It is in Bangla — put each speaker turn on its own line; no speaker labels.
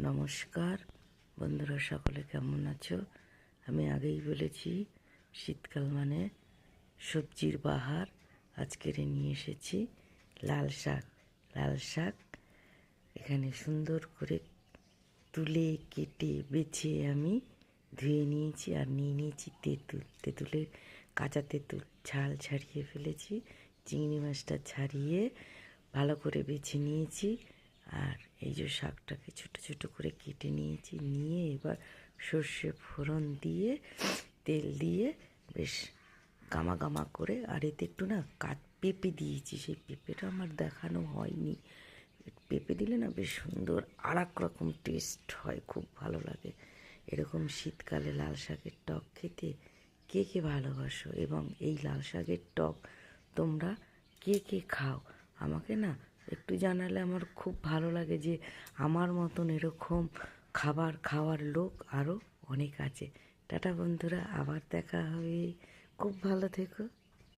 নমস্কার বন্ধুরা, সকলে কেমন আছো? আমি আগেই বলেছি শীতকাল মানে সবজির বাহার। আজকের নিয়ে এসেছি লাল শাক। লাল শাক এখানে সুন্দর করে তুলে কেটে বেছে আমি ধুয়ে নিয়েছি, আর নিয়ে নিয়েছি তেঁতুলের কাঁচা তেঁতুল ছাল ছাড়িয়ে ফেলেছি। চিংড়ি মাছটা ছাড়িয়ে ভালো করে বেছে নিয়েছি। আর এই যে শাকটাকে ছোটো ছোটো করে কেটে নিয়েছি, নিয়ে এবার সর্ষে ফোড়ন দিয়ে তেল দিয়ে বেশ গামা গামা করে, আর এতে একটু না পেঁপে দিয়েছি। সেই পেঁপেটা আমার দেখানো হয়নি। পেঁপে দিলে না বেশ সুন্দর আর এক রকম টেস্ট হয়, খুব ভালো লাগে। এরকম শীতকালে লাল শাকের টক খেতে কে কে ভালোবাসো, এবং এই লাল শাকের টক তোমরা কে কে খাও আমাকে না একটু জানালে আমার খুব ভালো লাগে, যে আমার মতন এরকম খাবার খাওয়ার লোক আরও অনেক আছে। টাটা বন্ধুরা, আবার দেখা হবে। খুব ভালো থেকো।